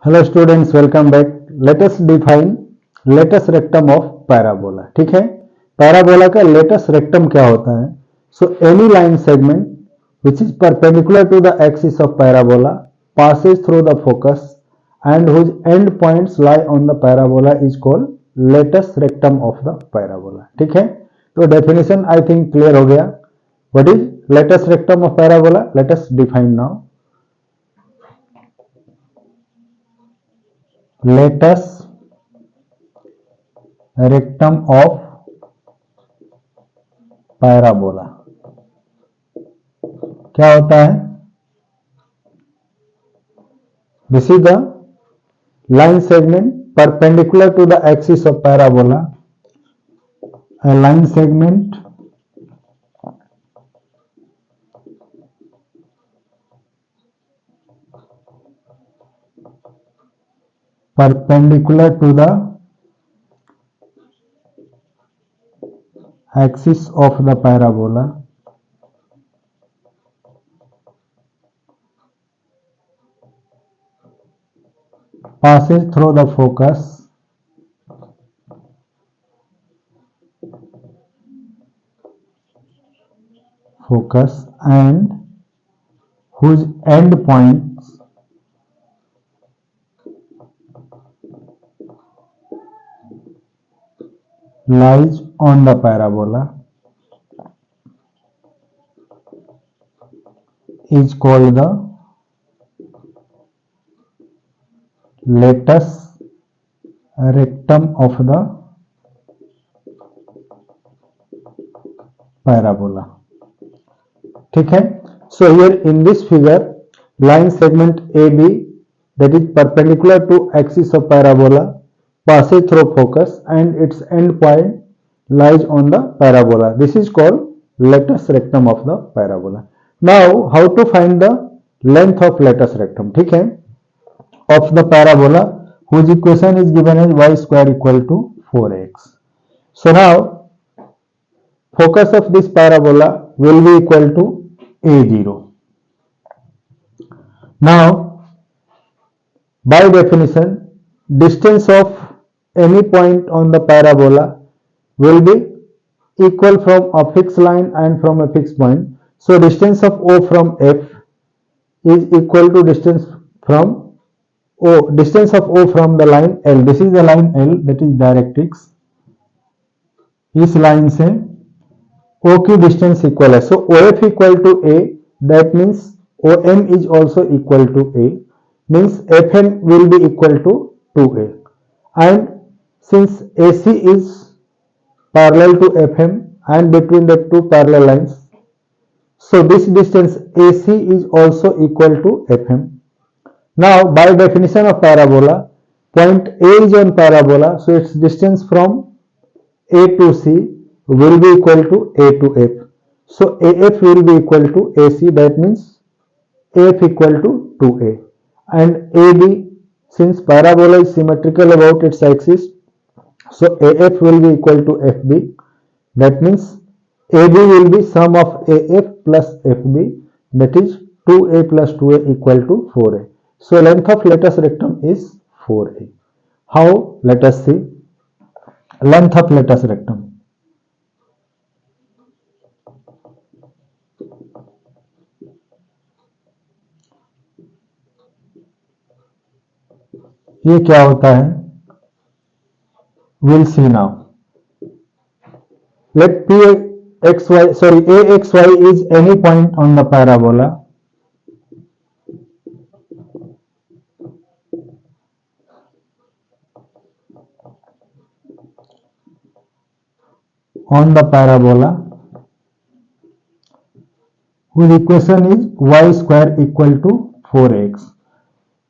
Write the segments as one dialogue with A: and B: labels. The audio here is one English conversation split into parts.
A: Hello students, welcome back. Let us define latus rectum of parabola. ठीक है, parabola का latus rectum क्या होता है? So any line segment which is perpendicular to the axis of parabola passes through the focus and whose end points lie on the parabola is called latus rectum of the parabola। ठीक है, तो definition I think clear हो गया। What is latus rectum of parabola? Let us define now. Latus rectum of parabola क्या होता है? This is the line segment perpendicular to the axis of parabola. A line segment perpendicular to the axis of the parabola passes through the focus and whose end points lies on the parabola is called the latus rectum of the parabola। ठीक है, so here in this figure line segment AB that is perpendicular to axis of parabola passes through focus and its end point lies on the parabola. This is called latus rectum of the parabola. Now how to find the length of latus rectum? ठीक है, of the parabola whose equation is given as y square equal to 4x. So now focus of this parabola will be equal to A0. Now by definition distance of any point on the parabola will be equal from a fixed line and from a fixed point. So distance of O from F is equal to distance of O from the line L. This is the line L, that is directrix. इस line से O की distance equal है, so OF equal to A, that means OM is also equal to A, means FM will be equal to 2A, and since AC is parallel to FM and between the two parallel lines, so this distance AC is also equal to FM. Now by definition of parabola, point A is on parabola, so its distance from A to C will be equal to A to F. So AF will be equal to AC, that means AF equal to 2A, and AB, since parabola is symmetrical about its axis, so AF will be equal to FB, that means AB will be sum of AF plus FB, that is 2A plus 2A equal to 4A. So length of latus rectum is 4A. How? Let us see length of latus rectum. ये क्या होता है? We'll see now. Let AXY is any point on the parabola whose equation is y square equal to 4x.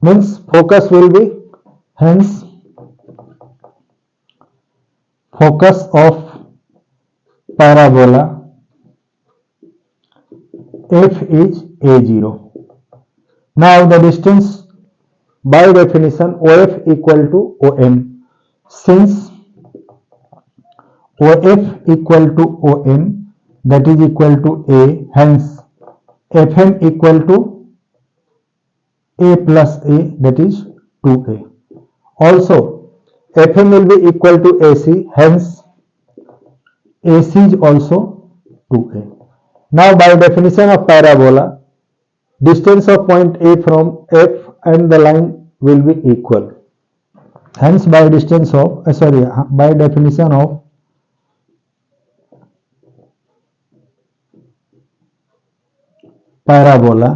A: Means focus will be, hence focus of parabola F is A0. Now the distance by definition OF equal to OM. Since OF equal to OM, that is equal to A, hence FM equal to A plus A, that is 2a. Also, FM will be equal to AC, hence AC is also 2a. Now, by definition of parabola, distance of point A from F and the line will be equal. Hence, by definition of parabola,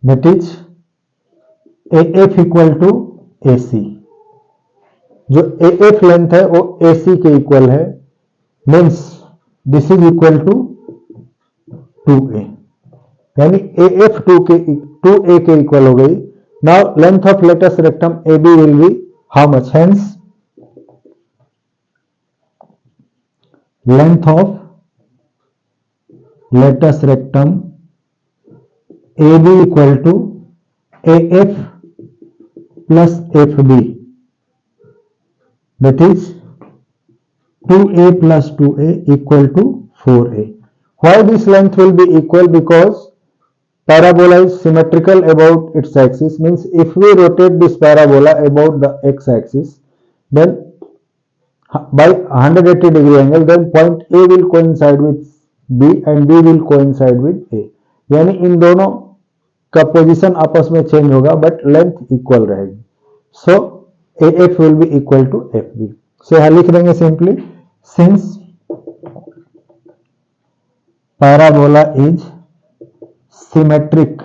A: that is AF equal to AC. जो AF length है वो AC के equal है, means this is equal to 2A, यानी AF 2A के equal हो गई. Now length of latus rectum AB will be how much? Hence length of latus rectum AB equal to AF plus FB, that is 2A plus 2A equal to 4A. Why this length will be equal? Because parabola is symmetrical about its axis, means if we rotate this parabola about the x-axis, then by 180 degree angle, then point A will coincide with B and B will coincide with A. यानी इन दोनों का position आपस में change होगा but length equal रहेगी. So AF will be equal to FB. So यहां लिख देंगे simply, since parabola is symmetric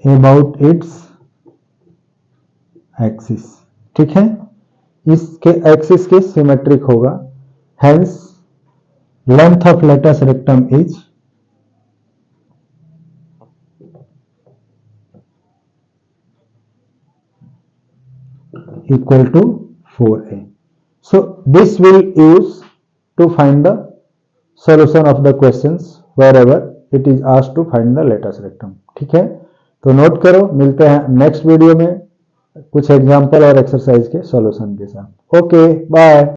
A: about its axis. ठीक है, इसके एक्सिस के सिमेट्रिक होगा, hence length of latus rectum is equal to 4A. So this will use to find the solution of the questions wherever it is asked to find the latus rectum. ठीक है, तो note करो, मिलते हैं next video में कुछ example और exercise के सॉल्यूशन के साथ. Okay, bye.